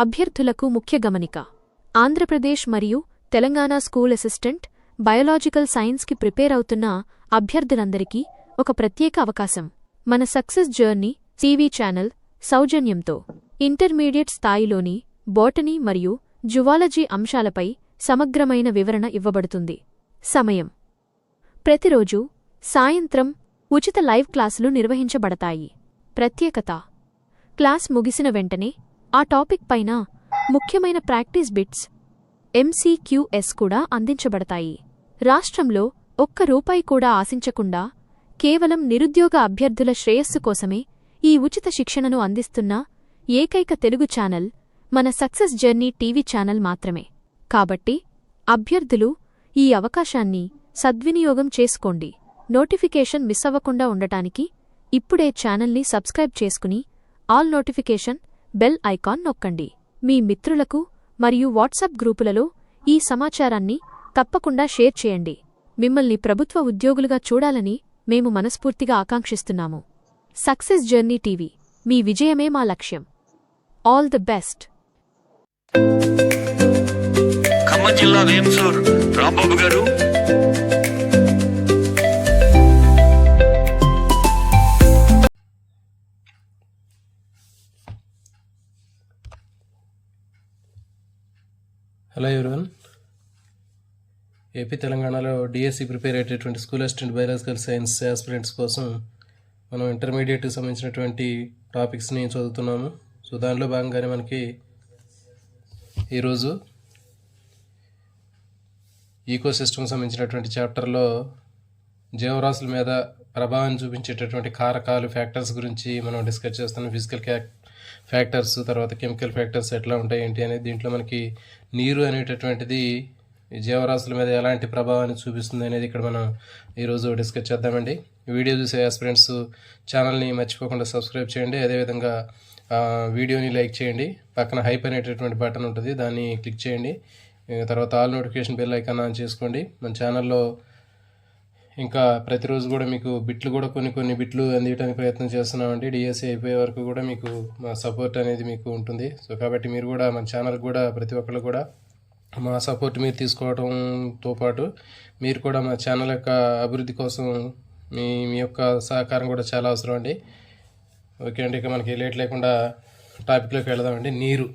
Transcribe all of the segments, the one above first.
అభ్యర్థులకు ముఖ్య గమనిక. ఆంధ్రప్రదేశ్ మరియు తెలంగాణ స్కూల్ అసిస్టెంట్ బయోలాజికల్ సైన్స్కి ప్రిపేర్ అవుతున్న అభ్యర్థులందరికీ ఒక ప్రత్యేక అవకాశం. మన సక్సెస్ జర్నీ టీవీ ఛానల్ సౌజన్యంతో ఇంటర్మీడియట్ స్థాయిలోని బోటనీ మరియు జువాలజీ అంశాలపై సమగ్రమైన వివరణ ఇవ్వబడుతుంది. సమయం: ప్రతిరోజు సాయంత్రం ఉచిత లైవ్ క్లాసులు నిర్వహించబడతాయి. ప్రత్యేకత: క్లాస్ ముగిసిన వెంటనే ఆ టాపిక్ పైన ముఖ్యమైన ప్రాక్టీస్ బిట్స్ MCQs కూడా అందించబడతాయి. రాష్ట్రంలో ఒక్క రూపాయి కూడా ఆశించకుండా కేవలం నిరుద్యోగ అభ్యర్థుల శ్రేయస్సు కోసమే ఈ ఉచిత శిక్షణను అందిస్తున్న ఏకైక తెలుగు ఛానల్ మన సక్సెస్ జర్నీ టీవీ ఛానల్ మాత్రమే. కాబట్టి అభ్యర్థులు ఈ అవకాశాన్ని సద్వినియోగం చేసుకోండి. నోటిఫికేషన్ మిస్ అవ్వకుండా ఉండటానికి ఇప్పుడే ఛానల్ని సబ్స్క్రైబ్ చేసుకుని ఆల్ నోటిఫికేషన్ బెల్ ఐకాన్ నొక్కండి. మీ మిత్రులకు మరియు వాట్సాప్ గ్రూపులలో ఈ సమాచారాన్ని తప్పకుండా షేర్ చేయండి. మిమ్మల్ని ప్రభుత్వ ఉద్యోగులుగా చూడాలని మేము మనస్ఫూర్తిగా ఆకాంక్షిస్తున్నాము. సక్సెస్ జర్నీ టీవీ, మీ విజయమే మా లక్ష్యం. All the best. ఖమ్మం జిల్లా వేంసూర్ రాంబాబు గారు హలో ఎవరివన్, ఏపీ తెలంగాణలో డిఎస్సి ప్రిపేర్ అయ్యేటటువంటి school assistant biological science aspirants కోసం మనం ఇంటర్మీడియట్కి సంబంధించినటువంటి టాపిక్స్ని చదువుతున్నాము. సో దానిలో భాగంగానే మనకి ఈరోజు ఈకోసిస్టమ్ సంబంధించినటువంటి చాప్టర్లో జీవరాశుల మీద ప్రభావాన్ని చూపించేటటువంటి కారకాలు, ఫ్యాక్టర్స్ గురించి మనం డిస్కస్ చేస్తున్నాం. ఫిజికల్ ఫ్యాక్టర్స్, తర్వాత కెమికల్ ఫ్యాక్టర్స్ ఎట్లా ఉంటాయి ఏంటి అనేది. దీంట్లో మనకి నీరు అనేటటువంటిది జీవరాశుల మీద ఎలాంటి ప్రభావాన్ని చూపిస్తుంది అనేది ఇక్కడ మనం ఈరోజు డిస్కస్ చేద్దామండి. వీడియో చూసే ఆస్పిరెంట్స్ ఛానల్ని మర్చిపోకుండా సబ్స్క్రైబ్ చేయండి. అదేవిధంగా వీడియోని లైక్ చేయండి. పక్కన హైప్ అనేటటువంటి బటన్ ఉంటుంది, దాన్ని క్లిక్ చేయండి. తర్వాత all notification bell icon on చేసుకోండి. మన ఛానల్లో ఇంకా ప్రతిరోజు కూడా మీకు బిట్లు కూడా కొన్ని బిట్లు అందించడానికి ప్రయత్నం చేస్తున్నామండి. డిఎస్సి అయిపోయే వరకు కూడా మీకు మా సపోర్ట్ అనేది మీకు ఉంటుంది. సో కాబట్టి మీరు కూడా మన ఛానల్ కూడా ప్రతి ఒక్కరు కూడా మా సపోర్ట్ మీరు తీసుకోవడంతో పాటు మీరు కూడా మా ఛానల్ యొక్క అభివృద్ధి కోసం మీ యొక్క సహకారం కూడా చాలా అవసరం అండి. ఓకే అండి, ఇక మనకి లేట్ లేకుండా టాపిక్లోకి వెళదామండి. నీరు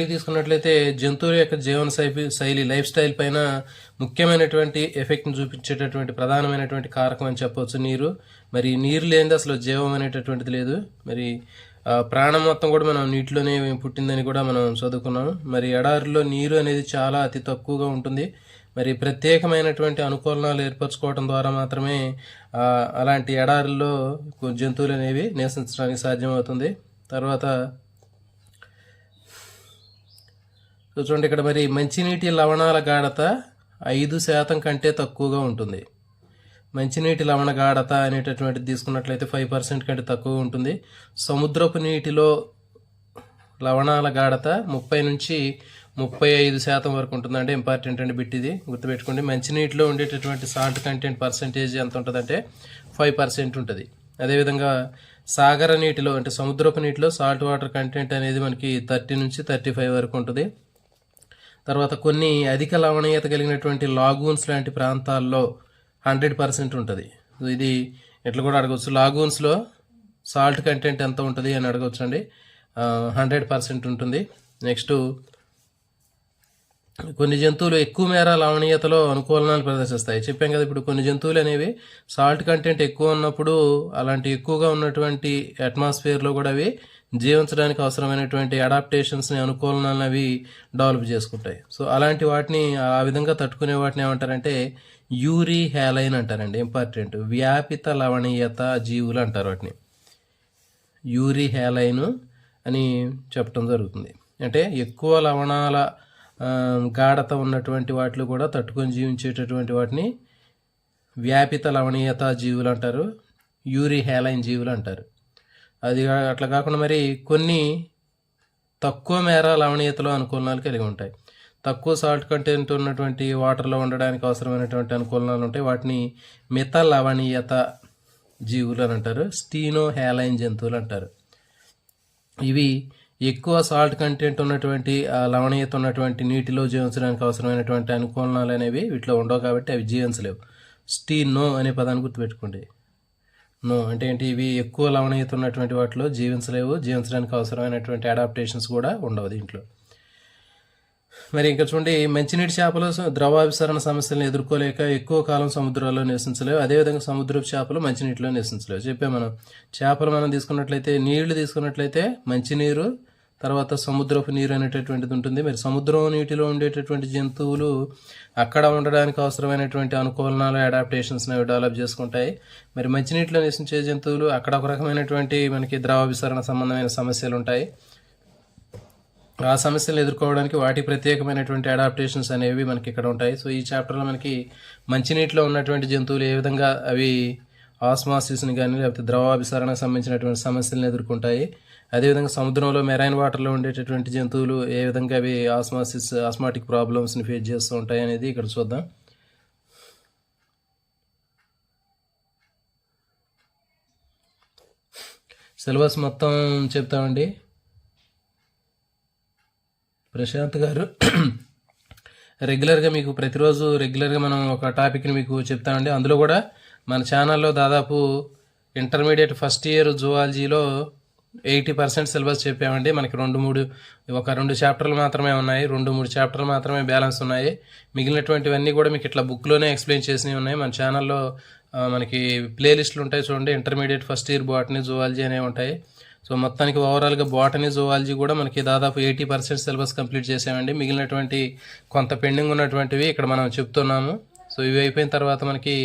తీసుకున్నట్లయితే జంతువుల యొక్క జీవన శైలి లైఫ్ స్టైల్ పైన ముఖ్యమైనటువంటి ఎఫెక్ట్ని చూపించేటటువంటి ప్రధానమైనటువంటి కారకం అని చెప్పవచ్చు నీరు. మరి నీరు లేనిది అసలు జీవం అనేటటువంటిది లేదు. మరి ప్రాణం మొత్తం కూడా మనం నీటిలోనే పుట్టిందని కూడా మనం చదువుకున్నాము. మరి ఎడారిలో నీరు అనేది చాలా అతి తక్కువగా ఉంటుంది. మరి ప్రత్యేకమైనటువంటి అనుకూలనాలు ఏర్పరచుకోవడం ద్వారా మాత్రమే అలాంటి ఎడారిలో జంతువులు అనేవి నివసించడానికి సాధ్యమవుతుంది. తర్వాత చూడండి, ఇక్కడ మరి మంచినీటి లవణాల గాఢత 5% కంటే తక్కువగా ఉంటుంది. మంచినీటి లవణ గాఢత అనేటటువంటిది తీసుకున్నట్లయితే 5% కంటే తక్కువ ఉంటుంది. సముద్రపు నీటిలో లవణాల గాఢత 30 నుంచి 35% వరకు ఉంటుందంటే ఇంపార్టెంట్ అండి బిట్, ఇది గుర్తుపెట్టుకోండి. మంచినీటిలో ఉండేటటువంటి సాల్ట్ కంటెంట్ పర్సెంటేజ్ ఎంత ఉంటుందంటే 5% ఉంటుంది. అదేవిధంగా సాగర నీటిలో అంటే సముద్రపు నీటిలో సాల్ట్ వాటర్ కంటెంట్ అనేది మనకి 30 నుంచి 35 వరకు ఉంటుంది. తర్వాత కొన్ని అధిక లవణీయత కలిగినటువంటి లాగూన్స్ లాంటి ప్రాంతాల్లో 100% ఉంటుంది. ఇది ఎట్లా కూడా అడగవచ్చు, లాగూన్స్లో సాల్ట్ కంటెంట్ ఎంత ఉంటుంది అని అడగవచ్చు అండి. 100% ఉంటుంది. నెక్స్ట్, కొన్ని జంతువులు ఎక్కువ మేర లవణీయతలో అనుకూలనాలు ప్రదర్శిస్తాయి. చెప్పాం కదా, ఇప్పుడు కొన్ని జంతువులు అనేవి సాల్ట్ కంటెంట్ ఎక్కువ ఉన్నప్పుడు అలాంటి ఎక్కువగా ఉన్నటువంటి అట్మాస్ఫియర్లో కూడా అవి జీవించడానికి అవసరమైనటువంటి అడాప్టేషన్స్ని, అనుకూలనాలను అవి డెవలప్ చేసుకుంటాయి. సో అలాంటి వాటిని, ఆ విధంగా తట్టుకునే వాటిని ఏమంటారంటే యూరీ హ్యాలైన్ అంటారండి. ఇంపార్టెంట్, వ్యాపిత లవణీయత జీవులు అంటారు వాటిని. యూరీ హ్యాలైన్ అని చెప్పడం జరుగుతుంది. అంటే ఎక్కువ లవణాల గాఢత ఉన్నటువంటి వాటిలో కూడా తట్టుకొని జీవించేటటువంటి వాటిని వ్యాపిత లవణీయత జీవులు అంటారు, యూరీ హ్యాలైన్ జీవులు అంటారు. అది అట్లా కాకుండా మరి కొన్ని తక్కువ మేర లవణీయతలో అనుకూలనాలు కలిగి ఉంటాయి. తక్కువ సాల్ట్ కంటెంట్ ఉన్నటువంటి వాటర్లో ఉండడానికి అవసరమైనటువంటి అనుకూలనాలు ఉంటాయి. వాటిని మిత లవణీయత జీవులు అని అంటారు, స్టీనో హ్యాలైన్ జంతువులు అంటారు. ఇవి ఎక్కువ సాల్ట్ కంటెంట్ ఉన్నటువంటి లవణీయత ఉన్నటువంటి నీటిలో జీవించడానికి అవసరమైనటువంటి అనుకూలనాలు అనేవి వీటిలో ఉండవు కాబట్టి అవి జీవించలేవు. నో అనే పదాన్ని గుర్తుపెట్టుకోండి. నో అంటే ఏంటి? ఇవి ఎక్కువ లవణీయత ఉన్నటువంటి వాటిలో జీవించలేవు, జీవించడానికి అవసరమైనటువంటి అడాప్టేషన్స్ కూడా ఉండవు దీంట్లో. మరి ఇంకా చూడండి, మంచినీటి చేపలు ద్రవాభిసరణ సమస్యలను ఎదుర్కోలేక ఎక్కువ కాలం సముద్రాల్లో నివసించలేవు. అదేవిధంగా సముద్రపు చేపలు మంచినీటిలో నివసించలేవు. చెప్పాం మనం. చేపలు మనం తీసుకున్నట్లయితే, నీళ్లు తీసుకున్నట్లయితే మంచినీరు, తర్వాత సముద్రపు నీరు అనేటటువంటిది ఉంటుంది. మరి సముద్రం నీటిలో ఉండేటటువంటి జంతువులు అక్కడ ఉండడానికి అవసరమైనటువంటి అనుకూలనాలు, అడాప్టేషన్స్ అనేవి డెవలప్ చేసుకుంటాయి. మరి మంచినీటిలో నివసించే జంతువులు అక్కడ ఒక రకమైనటువంటి మనకి ద్రవాభిసరణ సంబంధమైన సమస్యలు ఉంటాయి. ఆ సమస్యలు ఎదుర్కోవడానికి వాటి ప్రత్యేకమైనటువంటి అడాప్టేషన్స్ అనేవి మనకి ఇక్కడ ఉంటాయి. సో ఈ చాప్టర్లో మనకి మంచినీటిలో ఉన్నటువంటి జంతువులు ఏ విధంగా అవి ఆస్మాసిస్ని కానీ లేకపోతే ద్రవాభిసరణకు సంబంధించినటువంటి సమస్యలను ఎదుర్కొంటాయి, అదేవిధంగా సముద్రంలో మెరైన్ వాటర్లో ఉండేటటువంటి జంతువులు ఏ విధంగా అవి ఆస్మాటిక్ ప్రాబ్లమ్స్ని ఫేస్ చేస్తూ ఉంటాయి అనేది ఇక్కడ చూద్దాం. సిలబస్ మొత్తం చెప్తామండి. ప్రశాంత్ గారు రెగ్యులర్గా మీకు ప్రతిరోజు రెగ్యులర్గా మనం ఒక టాపిక్ని మీకు చెప్తామండి. అందులో కూడా మన ఛానల్లో దాదాపు ఇంటర్మీడియట్ ఫస్ట్ ఇయర్ జువాలజీలో 80% సిలబస్ చెప్పామండి. మనకి 2 చాప్టర్లు మాత్రమే ఉన్నాయి, 2-3 చాప్టర్లు మాత్రమే బ్యాలెన్స్ ఉన్నాయి. మిగిలినటువంటివన్నీ కూడా మీకు ఇట్లా బుక్లోనే ఎక్స్ప్లెయిన్ చేసినవి ఉన్నాయి. మన ఛానల్లో మనకి ప్లేలిస్టులు ఉంటాయి చూడండి. Intermediate first year botany zoology అనేవి ఉంటాయి. సో మొత్తానికి ఓవరాల్గా బాటనీ జువాలజీ కూడా మనకి దాదాపు 80% సిలబస్ కంప్లీట్ చేసామండి. మిగిలినటువంటి కొంత పెండింగ్ ఉన్నటువంటివి ఇక్కడ మనం చెప్తున్నాము. సో ఇవి అయిపోయిన తర్వాత మనకి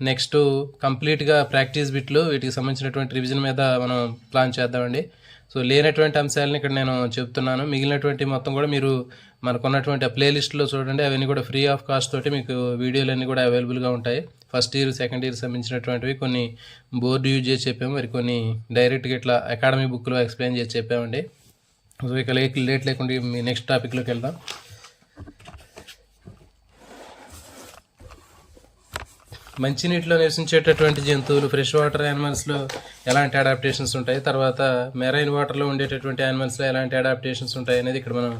నెక్స్ట్ కంప్లీట్గా ప్రాక్టీస్ బిట్లు, వీటికి సంబంధించినటువంటి రివిజన్ మీద మనం ప్లాన్ చేద్దామండి. సో లేనటువంటి అంశాలను ఇక్కడ నేను చెప్తున్నాను. మిగిలినటువంటి మొత్తం కూడా మీరు మనకున్నటువంటి ఆ ప్లేలిస్ట్లో చూడండి. అవన్నీ కూడా ఫ్రీ ఆఫ్ కాస్ట్ తోటి మీకు వీడియోలన్నీ కూడా అవైలబుల్గా ఉంటాయి. ఫస్ట్ ఇయర్, సెకండ్ ఇయర్ సంబంధించినటువంటివి కొన్ని బోర్డు యూజ్ చేసి చెప్పాము, మరి కొన్ని డైరెక్ట్గా ఇట్లా అకాడమీ బుక్లో ఎక్స్ప్లెయిన్ చేసి చెప్పామండి. సో ఇక లేట్ లేకుండా మీ నెక్స్ట్ టాపిక్లోకి వెళ్దాం. మంచినీటిలో నివసించేటటువంటి జంతువులు, ఫ్రెష్ వాటర్ యానిమల్స్లో ఎలాంటి అడాప్టేషన్స్ ఉంటాయి, తర్వాత మెరైన్ వాటర్లో ఉండేటటువంటి యానిమల్స్లో ఎలాంటి అడాప్టేషన్స్ ఉంటాయి అనేది ఇక్కడ మనం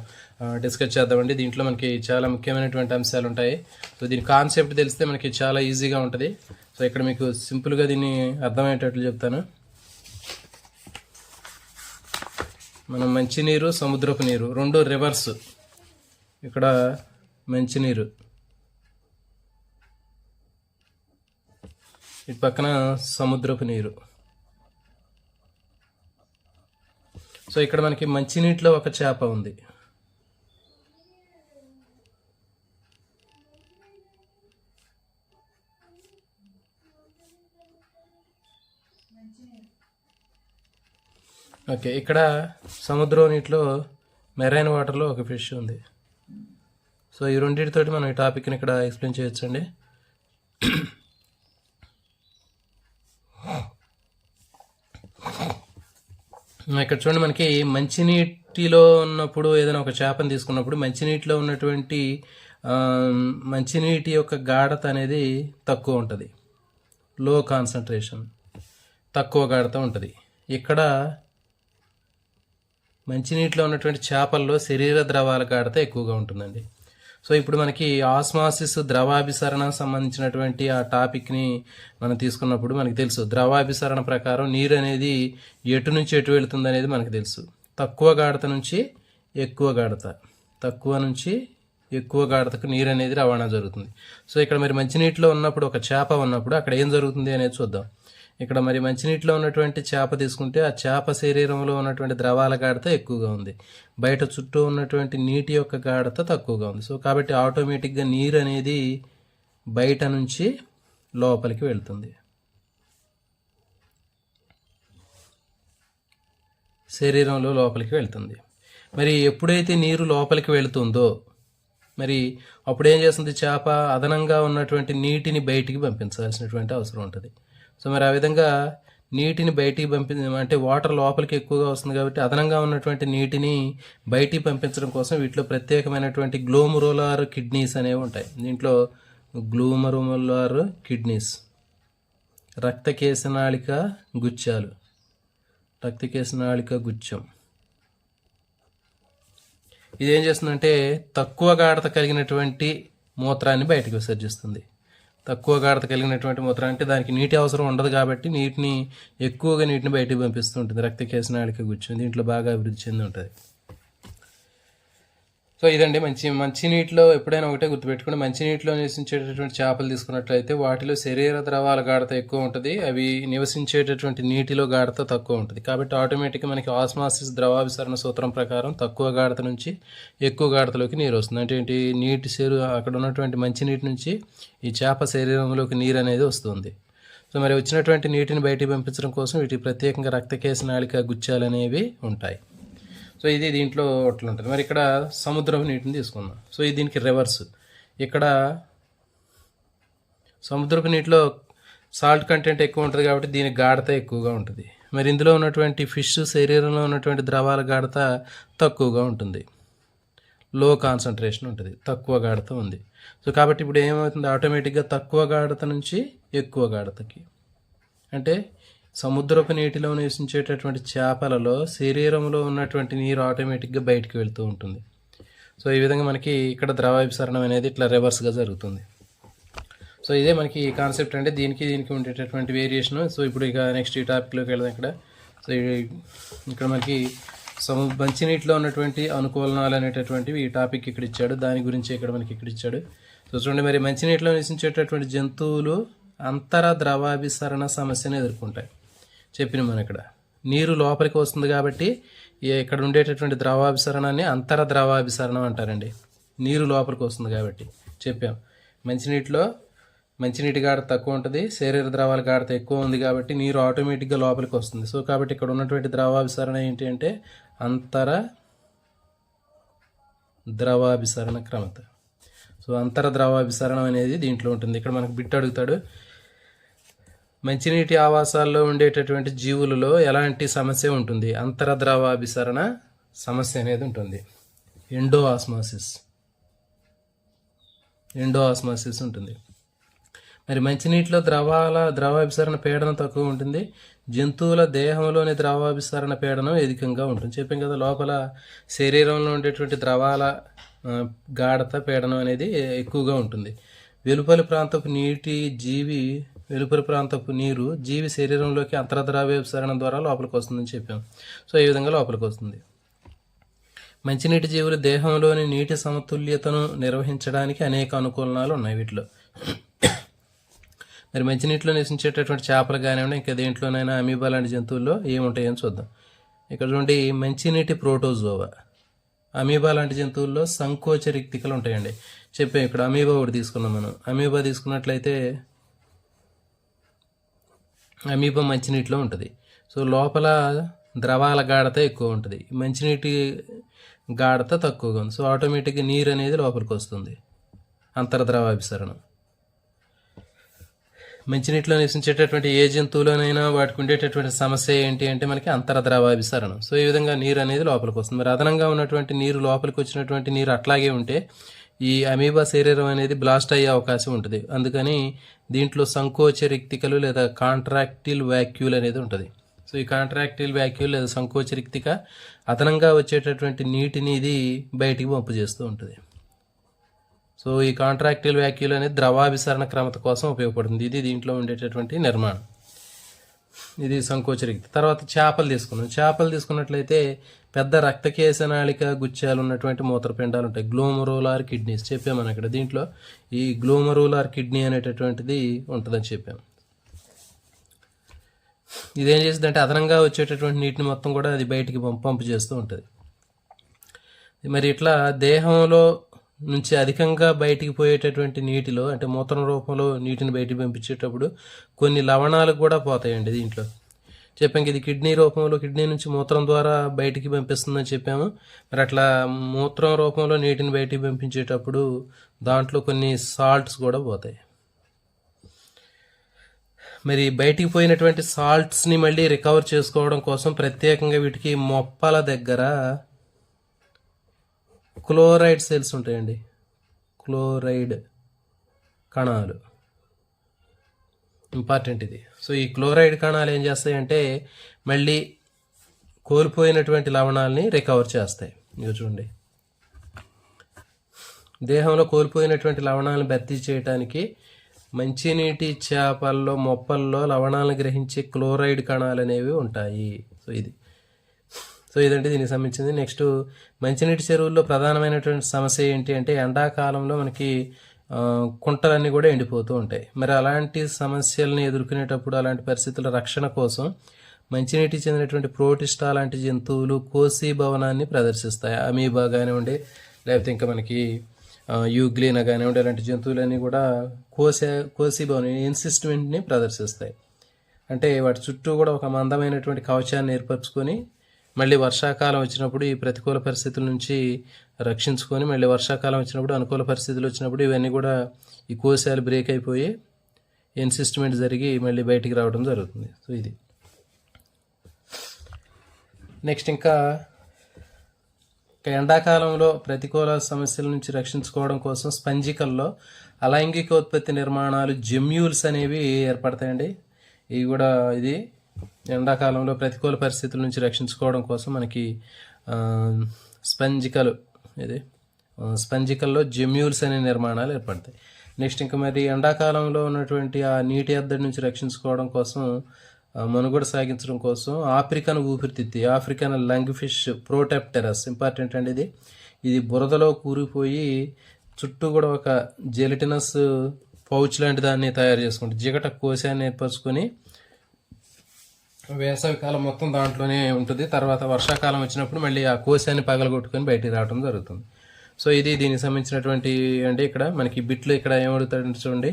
డిస్కస్ చేద్దామండి. దీంట్లో మనకి చాలా ముఖ్యమైనటువంటి అంశాలు ఉంటాయి. సో దీని కాన్సెప్ట్ తెలిస్తే మనకి చాలా ఈజీగా ఉంటుంది. సో ఇక్కడ మీకు సింపుల్గా దీన్ని అర్థమయ్యేటట్లు చెప్తాను. మనం మంచినీరు, సముద్రపు నీరు రెండు రివర్స్. ఇక్కడ మంచినీరు, ఇటు పక్కన సముద్రపు నీరు. సో ఇక్కడ మనకి మంచినీటిలో ఒక చేప ఉంది. ఓకే, ఇక్కడ సముద్రం నీటిలో మెరైన్ వాటర్లో ఒక ఫిష్ ఉంది. సో ఈ రెండింటితోటి మనం ఈ టాపిక్ని ఇక్కడ ఎక్స్ప్లెయిన్ చేయొచ్చండి. ఇక్కడ చూడండి, మనకి మంచినీటిలో ఉన్నప్పుడు ఏదైనా ఒక చేపను తీసుకున్నప్పుడు మంచినీటిలో ఉన్నటువంటి మంచినీటి యొక్క గాఢత అనేది తక్కువ ఉంటుంది, లో కాన్సన్ట్రేషన్, తక్కువ గాఢత ఉంటుంది. ఇక్కడ మంచినీటిలో ఉన్నటువంటి చేపల్లో శరీర ద్రవాల గాఢత ఎక్కువగా ఉంటుందండి. సో ఇప్పుడు మనకి ఆస్మాసిస్, ద్రవాభిసరణ సంబంధించినటువంటి ఆ టాపిక్ని మనం తీసుకున్నప్పుడు మనకి తెలుసు, ద్రవాభిసరణ ప్రకారం నీరు అనేది ఎటు నుంచి ఎటు వెళుతుంది అనేది మనకు తెలుసు. తక్కువ గాఢత నుంచి ఎక్కువ గాఢత, తక్కువ నుంచి ఎక్కువ గాఢతకు నీరు అనేది రవాణా జరుగుతుంది. సో ఇక్కడ మరి మంచినీటిలో ఉన్నప్పుడు, ఒక చేప ఉన్నప్పుడు అక్కడ ఏం జరుగుతుంది అనేది చూద్దాం. ఇక్కడ మరి మంచినీటిలో ఉన్నటువంటి చేప తీసుకుంటే ఆ చేప శరీరంలో ఉన్నటువంటి ద్రవాల గాఢత ఎక్కువగా ఉంది, బయట చుట్టూ ఉన్నటువంటి నీటి యొక్క గాఢత తక్కువగా ఉంది. సో కాబట్టి ఆటోమేటిక్గా నీరు అనేది బయట నుంచి లోపలికి వెళ్తుంది, శరీరంలో లోపలికి వెళ్తుంది. మరి ఎప్పుడైతే నీరు లోపలికి వెళుతుందో మరి అప్పుడు ఏం చేస్తుంది, చేప అదనంగా ఉన్నటువంటి నీటిని బయటికి పంపించాల్సినటువంటి అవసరం ఉంటుంది. సో మరి ఆ విధంగా నీటిని బయటికి అంటే వాటర్ లోపలికి ఎక్కువగా వస్తుంది కాబట్టి అదనంగా ఉన్నటువంటి నీటిని బయటికి పంపించడం కోసం వీటిలో ప్రత్యేకమైనటువంటి గ్లోమరులార్ కిడ్నీస్ అనేవి ఉంటాయి. దీంట్లో గ్లోమరులార్ కిడ్నీస్, రక్తకేశనాళిక గుచ్చాలు, రక్తకేశనాళిక గుచ్చం. ఇదేం చేస్తుందంటే తక్కువ గాఢత కలిగినటువంటి మూత్రాన్ని బయటకు విసర్జిస్తుంది. తక్కువ గాఢత కలిగినటువంటి మూత్రం అంటే దానికి నీటి అవసరం ఉండదు కాబట్టి ఎక్కువగా నీటిని బయటకు పంపిస్తూ ఉంటుంది. రక్తకేశనాళిక గుచ్చం దీంట్లో బాగా అభివృద్ధి చెంది ఉంటుంది. సో ఇదండి మంచినీటిలో ఎప్పుడైనా ఒకటే గుర్తుపెట్టుకోండి, మంచినీటిలో నివసించేటటువంటి చేపలు తీసుకున్నట్లయితే వాటిలో శరీర ద్రవాల గాఢత ఎక్కువ ఉంటుంది, అవి నివసించేటటువంటి నీటిలో గాఢత తక్కువ ఉంటుంది. కాబట్టి ఆటోమేటిక్గా మనకి ఆస్మాసిస్ ద్రవాభిసరణ సూత్రం ప్రకారం తక్కువ గాఢత నుంచి ఎక్కువ గాఢతలోకి నీరు వస్తుంది. అంటే ఏంటి, అక్కడ ఉన్నటువంటి మంచినీటి నుంచి ఈ చేప శరీరంలోకి నీరు అనేది వస్తుంది. సో మరి వచ్చినటువంటి నీటిని బయటికి పంపించడం కోసం వీటికి ప్రత్యేకంగా రక్తకేశనాళిక గుచ్చాలు అనేవి ఉంటాయి. సో ఇది దీంట్లో అట్లా ఉంటుంది. మరి ఇక్కడ సముద్రపు నీటిని తీసుకుందాం. సో ఇది దీనికి రివర్స్. ఇక్కడ సముద్రపు నీటిలో సాల్ట్ కంటెంట్ ఎక్కువ ఉంటుంది కాబట్టి దీనికి గాఢత ఎక్కువగా ఉంటుంది. మరి ఇందులో ఉన్నటువంటి ఫిష్ శరీరంలో ఉన్నటువంటి ద్రవాల గాఢత తక్కువగా ఉంటుంది, లో కాన్సన్ట్రేషన్ ఉంటుంది, తక్కువ గాఢత ఉంది. సో కాబట్టి ఇప్పుడు ఏమవుతుంది, ఆటోమేటిక్గా తక్కువ గాఢత నుంచి ఎక్కువ గాఢతకి, అంటే సముద్రపు నీటిలో నివసించేటటువంటి చేపలలో శరీరంలో ఉన్నటువంటి నీరు ఆటోమేటిక్గా బయటికి వెళ్తూ ఉంటుంది. సో ఈ విధంగా మనకి ఇక్కడ ద్రవాభిసరణం అనేది ఇట్లా రివర్స్గా జరుగుతుంది. సో ఇదే మనకి కాన్సెప్ట్ అంటే దీనికి ఉండేటటువంటి వేరియేషను. సో ఇప్పుడు ఇక నెక్స్ట్ ఈ టాపిక్లోకి వెళ్దాం. సో ఇక్కడ మనకి మంచినీటిలో ఉన్నటువంటి అనుకూలనాలు అనేటటువంటివి ఈ టాపిక్ ఇక్కడ ఇచ్చాడు, దాని గురించి ఇక్కడ ఇచ్చాడు. సో చూడండి, మరి మంచినీటిలో నివసించేటటువంటి జంతువులు అంతర ద్రవాభిసరణ సమస్యను ఎదుర్కొంటాయి. చెప్పినాం మనం ఇక్కడ నీరు లోపలికి వస్తుంది కాబట్టి ఇక్కడ ఉండేటటువంటి ద్రవాభిసరణాన్ని అంతర ద్రవాభిసరణం అంటారండి. నీరు లోపలికి వస్తుంది కాబట్టి చెప్పాం. మంచినీటి గాఢత తక్కువ ఉంటుంది, శరీర ద్రవాల గాఢత ఎక్కువ ఉంది కాబట్టి నీరు ఆటోమేటిక్గా లోపలికి వస్తుంది. సో కాబట్టి ఇక్కడ ఉన్నటువంటి ద్రవాభిసరణ ఏంటి అంటే అంతర ద్రవాభిసరణ క్రమత. సో అంతర ద్రవాభిసరణం అనేది దీంట్లో ఉంటుంది. ఇక్కడ మనకు బిట్ అడుగుతాడు, మంచినీటి ఆవాసాల్లో ఉండేటటువంటి జీవులలో ఎలాంటి సమస్య ఉంటుంది? అంతర ద్రవాభిసరణ సమస్య అనేది ఉంటుంది. ఎండో ఆస్మాసిస్ ఉంటుంది. మరి మంచినీటిలో ద్రవాభిసరణ పీడనం తక్కువ ఉంటుంది, జంతువుల దేహంలోని ద్రవాభిసరణ పీడనం అధికంగా ఉంటుంది. చెప్పాం కదా, లోపల శరీరంలో ఉండేటువంటి ద్రవాల గాఢత పీడనం అనేది ఎక్కువగా ఉంటుంది. వెలుపలి ప్రాంతపు నీరు జీవి శరీరంలోకి అంతర్ద్రవ్యోపసరణ ద్వారా లోపలికి వస్తుందని చెప్పాం. సో ఈ విధంగా లోపలికి వస్తుంది. మంచినీటి జీవులు దేహంలోని నీటి సమతుల్యతను నిర్వహించడానికి అనేక అనుకూలనాలు ఉన్నాయి వీటిలో. మరి మంచినీటిలో నివసించేటటువంటి చేపలు కానివ్వండి, ఇంకా దేంట్లోనైనా అమీబా లాంటి జంతువుల్లో ఏముంటాయని చూద్దాం. ఇక్కడ చూడండి, మంచినీటి ప్రోటోజోవా. అమీబా లాంటి జంతువుల్లో సంకోచ రిక్తికలు ఉంటాయండి. చెప్పాం ఇక్కడ అమీబా ఒకటి తీసుకున్నాం మనం. అమీబా తీసుకున్నట్లయితే అమీబా మంచినీటిలో ఉంటుంది. సో లోపల ద్రవాల గాఢత ఎక్కువ ఉంటుంది, మంచినీటి గాఢత తక్కువగా ఉంది. సో ఆటోమేటిక్గా నీరు అనేది లోపలికి వస్తుంది, అంతర్ద్రవాభిసరణం. మంచినీటిలో నివసించేటటువంటి ఏ జంతువులోనైనా వాటికి ఉండేటటువంటి సమస్య ఏంటి అంటే మనకి అంతర్ద్రవాభిసరణం. సో ఈ విధంగా నీరు అనేది లోపలికి వస్తుంది. మరి అదనంగా ఉన్నటువంటి నీరు, లోపలికి వచ్చినటువంటి నీరు అట్లాగే ఉంటే ఈ అమీబా శరీరం అనేది బ్లాస్ట్ అయ్యే అవకాశం ఉంటుంది. అందుకని దీంట్లో సంకోచ రిక్తికలు లేదా కాంట్రాక్టిల్ వ్యాక్యూల్ అనేది ఉంటుంది. సో ఈ కాంట్రాక్టిల్ వ్యాక్యూల్ లేదా సంకోచ రిక్తిక అదనంగా వచ్చేటటువంటి నీటిని ఇది బయటికి పంపు చేస్తూ ఉంటుంది. సో ఈ కాంట్రాక్టిల్ వ్యాక్యూల్ అనేది ద్రవాభిసరణ క్రమత కోసం ఉపయోగపడుతుంది. ఇది దీంట్లో ఉండేటటువంటి నిర్మాణం. ఇది సంకోచ రిక్తి. తర్వాత చేపలు తీసుకున్నట్లయితే పెద్ద రక్తకేశనాళిక గుచ్చాలు ఉన్నటువంటి మూత్రపిండాలు ఉంటాయి, గ్లోమరులార్ కిడ్నీస్ చెప్పాం మనం ఇక్కడ. దీంట్లో ఈ గ్లోమరులార్ కిడ్నీ అనేటటువంటిది ఉంటుందని చెప్పాం. ఇదేం చేస్తుంది అంటే అదనంగా వచ్చేటటువంటి నీటిని మొత్తం కూడా అది బయటికి పంపు చేస్తూ ఉంటుంది. మరి ఇట్లా దేహంలో నుంచి అధికంగా బయటికి పోయేటటువంటి నీటిలో, అంటే మూత్రం రూపంలో నీటిని బయటికి పంపించేటప్పుడు కొన్ని లవణాలు కూడా పోతాయండి దీంట్లో. చెప్పాం ఇది కిడ్నీ రూపంలో, కిడ్నీ నుంచి మూత్రం ద్వారా బయటికి పంపిస్తుందని చెప్పాము. మరి అట్లా మూత్రం రూపంలో నీటిని బయటికి పంపించేటప్పుడు దాంట్లో కొన్ని సాల్ట్స్ కూడా పోతాయి. మరి బయటికి పోయినటువంటి సాల్ట్స్ని మళ్ళీ రికవర్ చేసుకోవడం కోసం ప్రత్యేకంగా వీటికి మొప్పల దగ్గర క్లోరైడ్ సెల్స్ ఉంటాయండి, క్లోరైడ్ కణాలు ఇంపార్టెంట్ ఇది. సో ఈ క్లోరైడ్ కణాలు ఏం చేస్తాయంటే మళ్ళీ కోల్పోయినటువంటి లవణాలని రికవర్ చేస్తాయి. ఇక చూడండి, దేహంలో కోల్పోయినటువంటి లవణాలను భర్తీ చేయడానికి మంచినీటి చేపల్లో మొప్పల్లో లవణాలను గ్రహించే క్లోరైడ్ కణాలు అనేవి ఉంటాయి. సో ఇదంటే దీనికి సంబంధించింది. నెక్స్ట్, మంచినీటి చెరువుల్లో ప్రధానమైనటువంటి సమస్య ఏంటి అంటే ఎండాకాలంలో మనకి కుంటలన్నీ కూడా ఎండిపోతూ ఉంటాయి. మరి అలాంటి సమస్యలను ఎదుర్కొనేటప్పుడు అలాంటి పరిస్థితుల రక్షణ కోసం మంచినీటికి చెందినటువంటి ప్రోటిస్టా లాంటి జంతువులు కోసీభవనాన్ని ప్రదర్శిస్తాయి. అమీబా కానివ్వండి, లేకపోతే ఇంకా మనకి యూగ్లీనా కానివ్వండి, అలాంటి జంతువులన్నీ కూడా కోసీభవనం ఇన్సిస్ట్మెంట్ని ప్రదర్శిస్తాయి. అంటే వాటి చుట్టూ కూడా ఒక మందమైనటువంటి కవచాన్ని ఏర్పరచుకొని మళ్ళీ వర్షాకాలం వచ్చినప్పుడు ఈ ప్రతికూల పరిస్థితుల నుంచి రక్షించుకొని మళ్ళీ వర్షాకాలం వచ్చినప్పుడు అనుకూల పరిస్థితులు వచ్చినప్పుడు ఇవన్నీ కూడా ఈ కోశాలు బ్రేక్ అయిపోయి ఎన్సిస్ట్మెంట్ జరిగి మళ్ళీ బయటికి రావడం జరుగుతుంది. సో ఇది నెక్స్ట్ ఇంకా ఎండాకాలంలో ప్రతికూల సమస్యల నుంచి రక్షించుకోవడం కోసం స్పంజికల్లో అలైంగికోత్పత్తి నిర్మాణాలు జెమ్యూల్స్ అనేవి ఏర్పడతాయండి. ఇవి కూడా ఇది ఎండాకాలంలో ప్రతికూల పరిస్థితుల నుంచి రక్షించుకోవడం కోసం మనకి స్పంజికల్లో జెమ్యూల్స్ అనే నిర్మాణాలు ఏర్పడతాయి. నెక్స్ట్ ఇంకా మరి ఎండాకాలంలో ఉన్నటువంటి ఆ నీటి ఎద్దడి నుంచి రక్షించుకోవడం కోసం మనుగడ సాగించడం కోసం ఆఫ్రికన్ ఊపిరితిత్తి African lung fish Protopterus important అండి. ఇది బురదలో కూరిపోయి చుట్టూ కూడా ఒక జెలటినస్ పౌచ్ లాంటి దాన్ని తయారు చేసుకుంటుంది. జిగట కోశాన్ని ఏర్పరచుకొని వేసవి కాలం మొత్తం దాంట్లోనే ఉంటుంది. తర్వాత వర్షాకాలం వచ్చినప్పుడు మళ్ళీ ఆ కోశాన్ని పగలగొట్టుకొని బయటికి రావడం జరుగుతుంది. సో ఇది దీనికి సంబంధించినటువంటి అంటే ఇక్కడ మనకి బిట్లు ఇక్కడ ఏమడుగుతాడంటే చూడండి,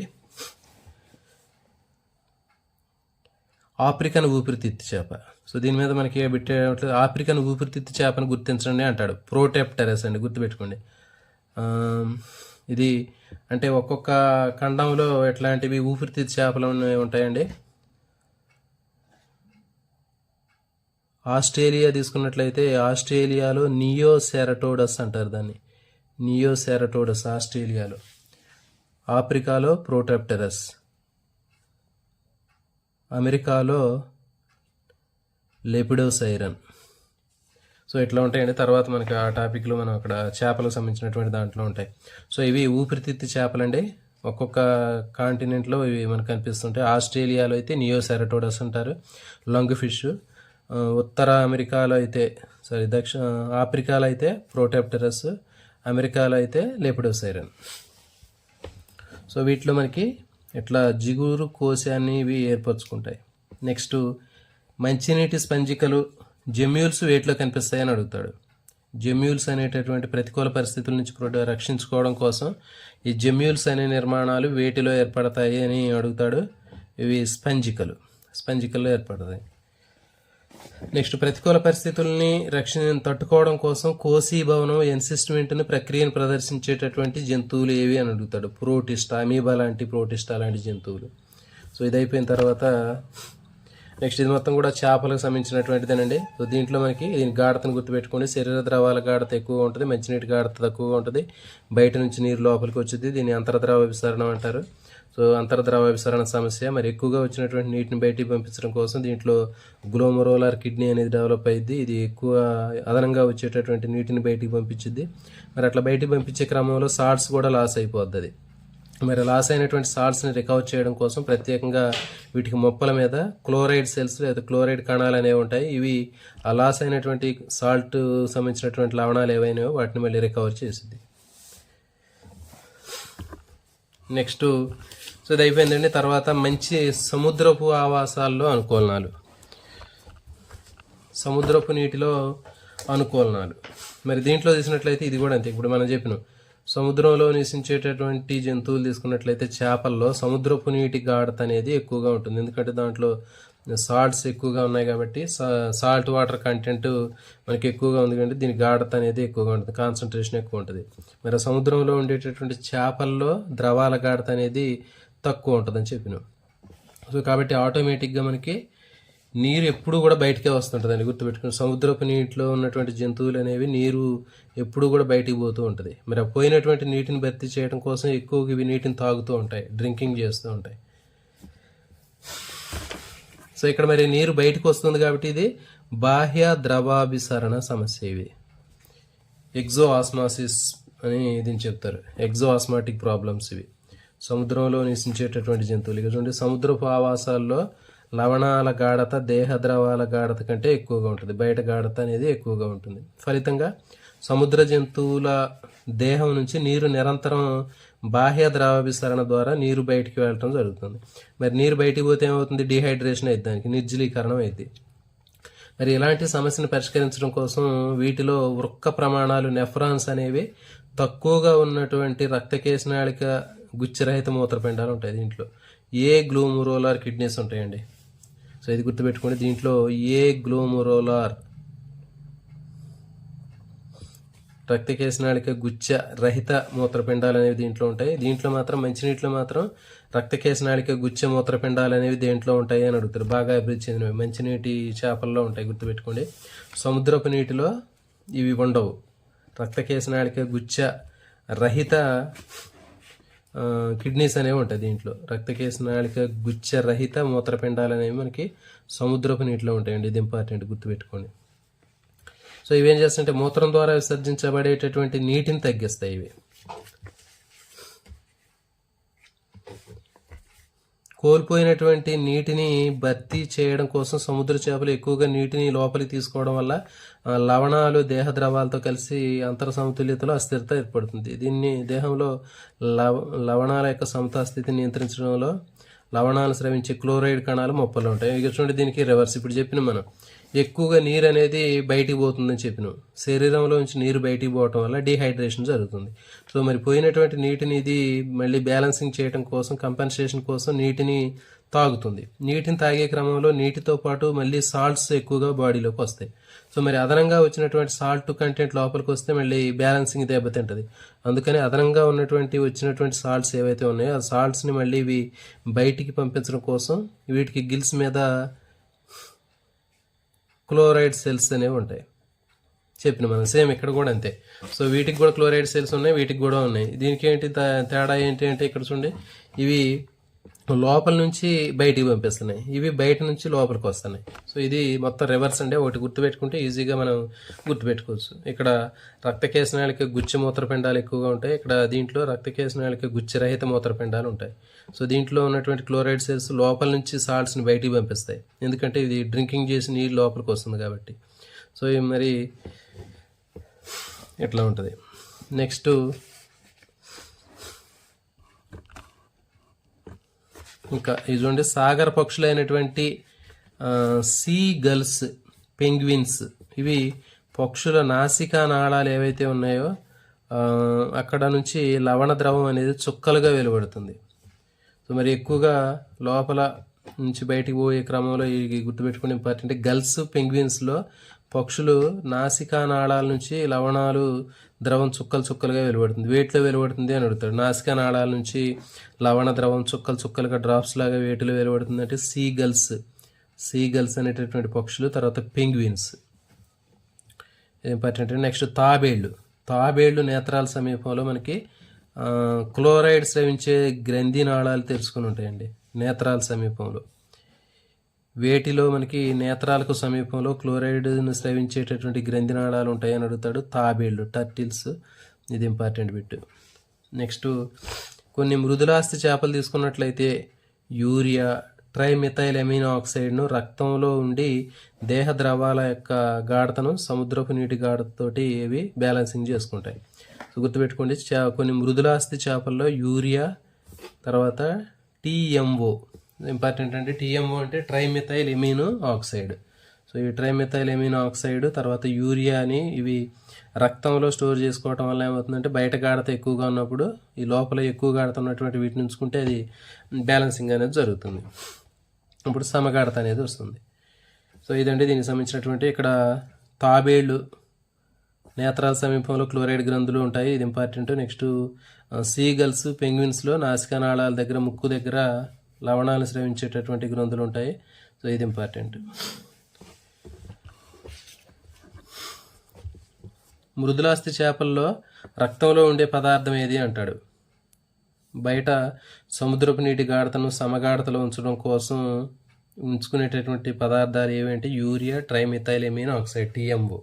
ఆఫ్రికన్ ఊపిరితిత్తి చేప. సో దీని మీద మనకి బిట్ ఆఫ్రికన్ ఊపిరితిత్తి చేపను గుర్తించండి అంటాడు. ప్రోటెప్టెరస్ అండి, గుర్తుపెట్టుకోండి. ఇది అంటే ఒక్కొక్క ఖండంలో ఎట్లాంటివి ఊపిరితిత్తి చేపలు ఉంటాయండి. ఆస్ట్రేలియా తీసుకున్నట్లయితే ఆస్ట్రేలియాలో నియోసెరటోడస్ అంటారు దాన్ని, నియోసెరటోడస్ ఆస్ట్రేలియాలో. ఆఫ్రికాలో ప్రోటెప్టెరస్, అమెరికాలో లెపిడోసైరన్. సో ఇట్లా ఉంటాయండి. తర్వాత మనకి ఆ టాపిక్లో మనం అక్కడ చేపలకు సంబంధించినటువంటి దాంట్లో ఉంటాయి. సో ఇవి ఊపిరితిత్తి చేపలండి. ఒక్కొక్క కాంటినెంట్లో ఇవి మనకు కనిపిస్తుంటాయి. ఆస్ట్రేలియాలో అయితే నియోసెరటోడస్ అంటారు, లంగ్ ఫిష్. ఉత్తర అమెరికాలో అయితే ఆఫ్రికాలో అయితే ప్రోటెప్టెరస్, అమెరికాలో అయితే లెపిడోసైరన్. సో వీటిలో మనకి ఇట్లా జిగురు కోశాన్ని ఇవి ఏర్పరచుకుంటాయి. నెక్స్ట్, మంచినీటి స్పంజికలు జెమ్యూల్స్ వేటిలో కనిపిస్తాయని అడుగుతాడు. జెమ్యూల్స్ అనేటటువంటి ప్రతికూల పరిస్థితుల నుంచి రక్షించుకోవడం కోసం ఈ జెమ్యూల్స్ అనే నిర్మాణాలు వేటిలో ఏర్పడతాయి అని అడుగుతాడు. ఇవి స్పంజికల్లో ఏర్పడతాయి. నెక్స్ట్, ప్రతికూల పరిస్థితుల్ని తట్టుకోవడం కోసం కోసీభవనం ఎన్సిస్ట్మెంట్ని ప్రక్రియను ప్రదర్శించేటటువంటి జంతువులు ఏవి అని అడుగుతాడు. ప్రోటిస్టా, అమీబా లాంటి ప్రోటిస్టా లాంటి జంతువులు. సో ఇది అయిపోయిన తర్వాత నెక్స్ట్ ఇది మొత్తం కూడా చేపలకు సంబంధించినటువంటిదేనండి. సో దీంట్లో మనకి దీని గాఢతను గుర్తుపెట్టుకోండి. శరీర ద్రవాల గాఢత ఎక్కువగా ఉంటుంది, మంచినీటి గాఢత తక్కువగా ఉంటుంది. బయట నుంచి నీరు లోపలికి వచ్చింది, దీన్ని అంతర్ద్రవ విసరణ అంటారు. సో అంతర్ద్రవ విసరణ సమస్య మరి ఎక్కువగా వచ్చినటువంటి నీటిని బయటికి పంపించడం కోసం దీంట్లో గ్లోమరోలార్ కిడ్నీ అనేది డెవలప్ అయ్యింది. ఇది ఎక్కువ అదనంగా వచ్చేటటువంటి నీటిని బయటికి పంపించింది. మరి అట్లా బయటికి పంపించే క్రమంలో సాల్ట్స్ కూడా లాస్ అయిపోద్ది. మరి లాస్ అయినటువంటి సాల్ట్స్ని రికవర్ చేయడం కోసం ప్రత్యేకంగా వీటికి మొప్పల మీద క్లోరైడ్ సెల్స్ లేదా క్లోరైడ్ కణాలు అనేవి ఉంటాయి. ఇవి ఆ లాస్ అయినటువంటి సాల్ట్ సంబంధించినటువంటి లవణాలు ఏవైనాయో వాటిని మళ్ళీ రికవర్ చేసింది. నెక్స్ట్, సో ఇది అయిపోయిందండి. తర్వాత మంచి సముద్రపు ఆవాసాల్లో అనుకూలనాలు, సముద్రపు నీటిలో అనుకూలనాలు. మరి దీంట్లో తీసినట్లయితే ఇది కూడా అంతే. ఇప్పుడు మనం చెప్పినాం సముద్రంలో నివసించేటటువంటి జంతువులు తీసుకున్నట్లయితే చేపల్లో సముద్రపు నీటి గాఢత అనేది ఎక్కువగా ఉంటుంది. ఎందుకంటే దాంట్లో సాల్ట్స్ ఎక్కువగా ఉన్నాయి కాబట్టి సాల్ట్ వాటర్ కంటెంట్ మనకి ఎక్కువగా ఉంది కాబట్టి దీని గాఢత అనేది ఎక్కువగా ఉంటుంది, కాన్సన్ట్రేషన్ ఎక్కువ ఉంటుంది. మరి సముద్రంలో ఉండేటటువంటి చేపల్లో ద్రవాల గాఢత అనేది తక్కువ ఉంటుందని చెప్పినాం. సో కాబట్టి ఆటోమేటిక్గా మనకి నీరు ఎప్పుడు కూడా బయటకే వస్తుంటుందండి, గుర్తుపెట్టుకుని. సముద్రపు నీటిలో ఉన్నటువంటి జంతువులు అనేవి నీరు ఎప్పుడు కూడా బయటికి పోతూ ఉంటుంది. మరి ఆ పోయినటువంటి నీటిని భర్తీ చేయడం కోసం ఎక్కువగా ఇవి నీటిని తాగుతూ ఉంటాయి, డ్రింకింగ్ చేస్తూ ఉంటాయి. సో ఇక్కడ మరి నీరు బయటకు వస్తుంది కాబట్టి ఇది బాహ్య ద్రవాభిసరణ సమస్య ఇవి. ఎగ్జో ఆస్మాసిస్ అని దీన్ని చెప్తారు. ఎగ్జో ఆస్మాటిక్ ప్రాబ్లమ్స్ ఇవి. సముద్రంలో నివసించేటటువంటి జంతువులు. ఇక చూడండి, సముద్రపు ఆవాసాల్లో లవణాల గాఢత దేహ ద్రవాల గాఢత కంటే ఎక్కువగా ఉంటుంది. బయట గాఢత అనేది ఎక్కువగా ఉంటుంది. ఫలితంగా సముద్ర జంతువుల దేహం నుంచి నీరు నిరంతరం బాహ్య ద్రవాభిసరణ ద్వారా నీరు బయటికి వెళ్ళటం జరుగుతుంది. మరి నీరు బయటికి పోతే ఏమవుతుంది? డిహైడ్రేషన్ అయింది, దానికి నిర్జలీకరణం అయింది. మరి ఇలాంటి సమస్యను పరిష్కరించడం కోసం వీటిలో వృక్క ప్రమాణాలు నెఫ్రాన్స్ అనేవి తక్కువగా ఉన్నటువంటి రక్తకేశనాళిక గుచ్చరహిత మూత్రపిండాలు ఉంటాయి. దీంట్లో ఏ గ్లోమురోలార్ కిడ్నీస్ ఉంటాయండి. సో ఇది గుర్తుపెట్టుకోండి. దీంట్లో ఏ గ్లోమురోలార్ రక్తకేశనాళిక గుచ్చ రహిత మూత్రపిండాలు అనేవి దీంట్లో ఉంటాయి. దీంట్లో మాత్రం మంచినీటిలో మాత్రం రక్తకేశనాళిక గుచ్చ మూత్రపిండాలు అనేవి దేంట్లో ఉంటాయి అని అడుగుతారు. బాగా అభివృద్ధి చెందినవి మంచినీటి చేపల్లో ఉంటాయి, గుర్తుపెట్టుకోండి. సముద్రపు నీటిలో ఇవి ఉండవు. రక్తకేశనాళిక గుచ్చ రహిత కిడ్నీస్ అనేవి ఉంటాయి దీంట్లో. రక్తకేశనాళిక గుచ్చ రహిత మూత్రపిండాలు అనేవి మనకి సముద్రపు నీటిలో ఉంటాయండి. ఇది ఇంపార్టెంట్, గుర్తుపెట్టుకోండి. సో ఇవేం చేస్తుంటే మూత్రం ద్వారా విసర్జించబడేటటువంటి నీటిని తగ్గిస్తాయి ఇవి. కోల్పోయినటువంటి నీటిని భర్తీ చేయడం కోసం సముద్ర చేపలు ఎక్కువగా నీటిని లోపలికి తీసుకోవడం వల్ల లవణాలు దేహ ద్రవాలతో కలిసి అంతర సమతుల్యతలో అస్థిరత ఏర్పడుతుంది. దీన్ని దేహంలో లవణాల యొక్క సమతాస్థితిని నియంత్రించడంలో లవణాలు స్రవించే క్లోరైడ్ కణాలు మొప్పలు ఉంటాయి. ఇక చూడండి, దీనికి రివర్స్. ఇప్పుడు చెప్పిన మనం ఎక్కువగా నీరు అనేది బయటికి పోతుందని చెప్పినాం. శరీరంలో నుంచి నీరు బయటికి పోవటం వల్ల డీహైడ్రేషన్ జరుగుతుంది. సో మరి పోయినటువంటి నీటిని ఇది మళ్ళీ బ్యాలెన్సింగ్ చేయడం కోసం, కంపెన్సేషన్ కోసం నీటిని తాగుతుంది. నీటిని తాగే క్రమంలో నీటితో పాటు మళ్ళీ సాల్ట్స్ ఎక్కువగా బాడీలోకి వస్తాయి. సో మరి అదనంగా వచ్చినటువంటి సాల్ట్ కంటెంట్ లోపలికి వస్తే మళ్ళీ బ్యాలెన్సింగ్ దెబ్బతింటుంది. అందుకని అదనంగా వచ్చినటువంటి సాల్ట్స్ ఏవైతే ఉన్నాయో ఆ సాల్ట్స్ని మళ్ళీ ఇవి బయటికి పంపించడం కోసం వీటికి గిల్స్ మీద క్లోరైడ్ సెల్స్ అనేవి ఉంటాయి. చెప్పిన మనం సేమ్ ఇక్కడ కూడా అంతే. సో వీటికి కూడా క్లోరైడ్ సెల్స్ ఉన్నాయి, వీటికి కూడా ఉన్నాయి. దీనికి ఏంటి తేడా ఏంటి అంటే ఇక్కడ చూడండి, ఇవి లోపల నుంచి బయటికి పంపిస్తున్నాయి, ఇవి బయట నుంచి లోపలికి వస్తున్నాయి. సో ఇది మొత్తం రివర్స్ అండి. ఒకటి గుర్తుపెట్టుకుంటే ఈజీగా మనం గుర్తుపెట్టుకోవచ్చు. ఇక్కడ రక్తకేశనాళిక గుచ్చ మూత్రపిండాలు ఎక్కువగా ఉంటాయి. ఇక్కడ దీంట్లో రక్తకేశనాళిక గుచ్చరహిత మూత్రపిండాలు ఉంటాయి. సో దీంట్లో ఉన్నటువంటి క్లోరైడ్ సెల్స్ లోపల నుంచి సాల్ట్స్ని బయటికి పంపిస్తాయి, ఎందుకంటే ఇది డ్రింకింగ్ చేసి నీళ్ళు లోపలికి వస్తుంది కాబట్టి. సో మరి ఇట్లా ఉంటుంది. నెక్స్ట్ ఇంకా ఇది చూడండి, సాగర పక్షులైనటువంటి సీ గల్స్, పెంగ్విన్స్, ఇవి పక్షుల నాసికా నాళాలు ఏవైతే ఉన్నాయో అక్కడ నుంచి లవణ ద్రవం అనేది చుక్కలుగా వెలువడుతుంది. సో మరి ఎక్కువగా లోపల నుంచి బయటికి పోయే క్రమంలో ఇది గుర్తుపెట్టుకునే ఇంపార్టెంట్. గల్స్, పెంగ్విన్స్లో పక్షులు నాసికా నాళాల నుంచి లవణాలు ద్రవం చుక్కలుగా వెలువడుతుంది. వేటిలో వెలువడుతుంది అని అడుగుతాడు. నాసికా నాళాల నుంచి లవణ ద్రవం చుక్కలుగా డ్రాప్స్ లాగా వేటిలో వెలువడుతుంది అంటే సీ గల్స్ అనేటటువంటి పక్షులు. తర్వాత పెంగ్విన్స్ ఇంపార్టెంట్. నెక్స్ట్ తాబేళ్లు నేత్రాల సమీపంలో మనకి క్లోరైడ్ స్రవించే గ్రంథి నాళాలు తెలుసుకుని ఉంటాయండి నేత్రాల సమీపంలో. వేటిలో మనకి నేత్రాలకు సమీపంలో క్లోరైడ్ను స్రవించేటటువంటి గ్రంథి నాళాలు ఉంటాయని అడుగుతాడు. తాబేళ్లు, టర్టిల్స్, ఇది ఇంపార్టెంట్ బిట్. నెక్స్ట్ కొన్ని మృదులాస్థి చేపలు తీసుకున్నట్లయితే యూరియా, ట్రైమిథైల్ అమినో ఆక్సైడ్ను రక్తంలో ఉండి దేహ ద్రవాల యొక్క గాఢతను సముద్రపు నీటి గాఢతతోటి ఇవి బ్యాలెన్సింగ్ చేసుకుంటాయి. సో గుర్తుపెట్టుకోండి, కొన్ని మృదులాస్థి చేపల్లో యూరియా, తర్వాత టీఎంఓ ఇంపార్టెంట్. అంటే టీఎంఓ అంటే ట్రైమిథైల్ ఎమినో ఆక్సైడ్. సో ఈ ట్రైమిథైల్ ఎమినో ఆక్సైడ్ తర్వాత యూరియాని ఇవి రక్తంలో స్టోర్ చేసుకోవటం వల్ల ఏమవుతుందంటే బయట గాఢత ఎక్కువగా ఉన్నప్పుడు ఈ లోపల ఎక్కువ గాఢత ఉన్నటువంటి వీటిని ఉంచుకుంటే అది బ్యాలెన్సింగ్ అనేది జరుగుతుంది. ఇప్పుడు సమగాఢత అనేది వస్తుంది. సో ఇదంటే దీనికి సంబంధించినటువంటి ఇక్కడ తాబేళ్లు నేత్రాల సమీపంలో క్లోరైడ్ గ్రంథులు ఉంటాయి, ఇది ఇంపార్టెంట్. నెక్స్ట్ సీగల్స్, పెంగ్విన్స్లో నాసికా నాళాల దగ్గర, ముక్కు దగ్గర లవణాలు స్రవించేటటువంటి గ్రంథులు ఉంటాయి. సో ఇది ఇంపార్టెంట్. మృదులాస్థి చేపల్లో రక్తంలో ఉండే పదార్థం ఏది అంటాడు. బయట సముద్రపు నీటి గాఢతను సమగాఢతలో ఉంచడం కోసం ఉంచుకునేటటువంటి పదార్థాలు ఏవంటే యూరియా, ట్రైమిథైలమీన్ ఆక్సైడ్, TMO.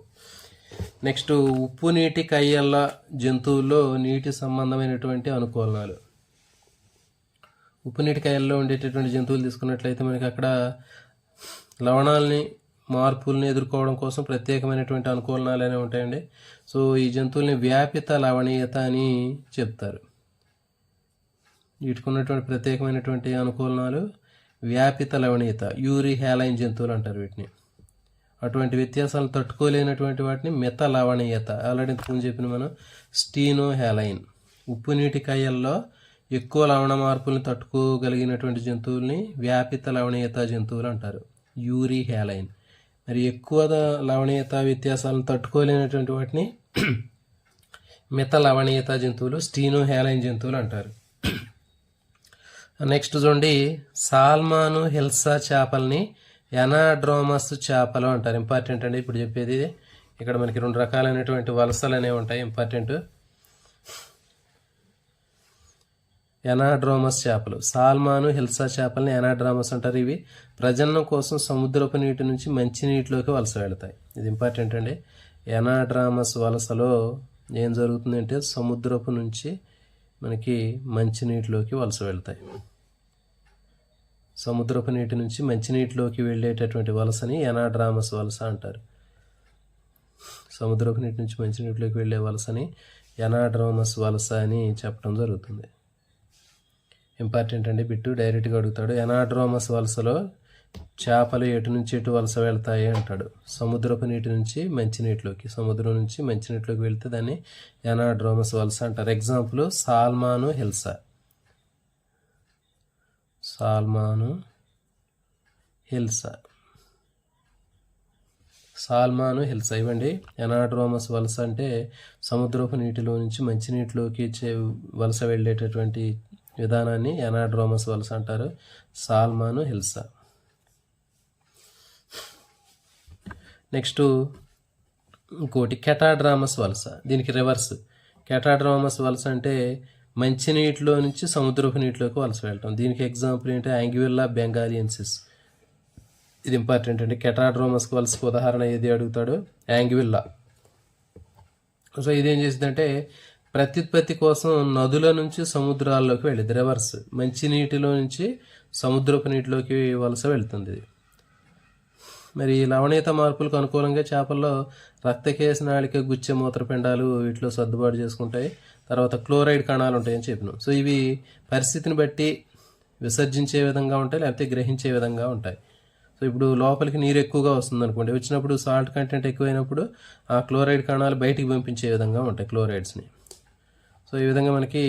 నెక్స్ట్ ఉప్పు నీటి కయ్యల్ల జంతువుల్లో నీటి సంబంధమైనటువంటి అనుకూలనాలు. ఉప్పు నీటి కయ్యల్లో ఉండేటటువంటి జంతువులు తీసుకున్నట్లయితే మనకి అక్కడ లవణాలని మార్పుల్ని ఎదుర్కోవడం కోసం ప్రత్యేకమైనటువంటి అనుకూలనాలు అనేవి ఉంటాయండి. సో ఈ జంతువుల్ని వ్యాపిత లవణీయత అని చెప్తారు. వీటికి ఉన్నటువంటి ప్రత్యేకమైనటువంటి అనుకూలనాలు వ్యాపిత లవణీయత, యూరి హ్యాలైన్ జంతువులు అంటారు వీటిని. అటువంటి వ్యత్యాసాలను తట్టుకోలేనటువంటి వాటిని మిత లవణీయత, ఆల్రెడీ ఇంతకుముందు చెప్పిన మనం స్టీనో హ్యాలైన్. ఉప్పు నీటి కయ్యల్లో ఎక్కువ లవణ మార్పులను తట్టుకోగలిగినటువంటి జంతువుల్ని వ్యాపిత లవణీయత జంతువులు అంటారు, యూరి హ్యాలైన్. మరి ఎక్కువ లవణీయత వ్యత్యాసాలను తట్టుకోలేనటువంటి వాటిని మిత లవణీయత జంతువులు, స్టీనో హ్యాలైన్ జంతువులు అంటారు. నెక్స్ట్ చూడండి, సాల్మాను హిల్సా చేపల్ని ఎనాడ్రోమస్ చేపలు అంటారు. ఇంపార్టెంట్ అండి ఇప్పుడు చెప్పేది. ఇక్కడ మనకి 2 రకాలైనటువంటి వలసలు అనేవి ఉంటాయి, ఇంపార్టెంట్. ఎనాడ్రోమస్ చేపలు, సాల్మాను హిల్సా చేపల్ని ఎనాడ్రోమస్ అంటారు. ఇవి ప్రజననం కోసం సముద్రపు నీటి నుంచి మంచి నీటిలోకి వలస వెళతాయి. ఇది ఇంపార్టెంట్ అండి. ఎనాడ్రోమస్ వలసలో ఏం జరుగుతుందంటే సముద్రపు నుంచి మనకి మంచి నీటిలోకి వలస వెళ్తాయి. సముద్రపు నీటి నుంచి మంచినీటిలోకి వెళ్ళేటటువంటి వలసని ఎనాడ్రామస్ వలస అంటారు. సముద్రపు నీటి నుంచి మంచినీటిలోకి వెళ్ళే వలసని ఎనాడ్రామస్ వలస అని చెప్పడం జరుగుతుంది. ఇంపార్టెంట్ అండి, బిట్టు డైరెక్ట్గా అడుగుతాడు. ఎనాడ్రోమస్ వలసలో చేపలు ఎటు నుంచి ఎటు వలస వెళ్తాయి అంటాడు. సముద్రపు నీటి నుంచి మంచినీటిలోకి, సముద్రం నుంచి మంచినీటిలోకి వెళ్తే దాన్ని ఎనాడ్రోమస్ వలస అంటారు. ఎగ్జాంపుల్ సాల్మాను హిల్సా, సాల్మాను హిల్సా, సాల్మాను హిల్సా ఇవ్వండి. ఎనాడ్రోమస్ వలస అంటే సముద్రపు నీటిలో నుంచి మంచినీటిలోకి వలస వెళ్ళేటటువంటి విధానాన్ని ఎనాడ్రోమస్ వలస అంటారు, సాల్మాను హిల్సా. నెక్స్ట్ ఇంకోటి కెటాడ్రామస్ వలస, దీనికి రివర్స్. కెటాడ్రామస్ వలస అంటే మంచినీటిలో నుంచి సముద్రపు నీటిలోకి వలస వెళ్ళటం. దీనికి ఎగ్జాంపుల్ ఏంటి, యాంగ్యుల్లా బెంగాలియన్సిస్. ఇది ఇంపార్టెంట్ అండి. కెటాడ్రోమస్కి వలసకు ఉదాహరణ ఏది అడుగుతాడు, యాంగ్యుల్లా. సో ఇదేం చేసిందంటే ప్రత్యుత్పత్తి కోసం నదుల నుంచి సముద్రాల్లోకి వెళ్ళింది, రివర్స్. మంచినీటిలో నుంచి సముద్రపు నీటిలోకి వలస వెళ్తుంది ఇది. మరి లవణీయత మార్పులకు అనుకూలంగా చేపల్లో రక్తకేశ నాళిక, గుచ్చె, మూత్రపిండాలు వీటిలో సర్దుబాటు చేసుకుంటాయి. తర్వాత క్లోరైడ్ కణాలు ఉంటాయని చెప్పినాం. సో ఇవి పరిస్థితిని బట్టి విసర్జించే విధంగా ఉంటాయి, లేకపోతే గ్రహించే విధంగా ఉంటాయి. సో ఇప్పుడు లోపలికి నీరు ఎక్కువగా వస్తుంది అనుకోండి, వచ్చినప్పుడు సాల్ట్ కంటెంట్ ఎక్కువైనప్పుడు ఆ క్లోరైడ్ కణాలు బయటికి పంపించే విధంగా ఉంటాయి, క్లోరైడ్స్ని. సో ఈ విధంగా మనకి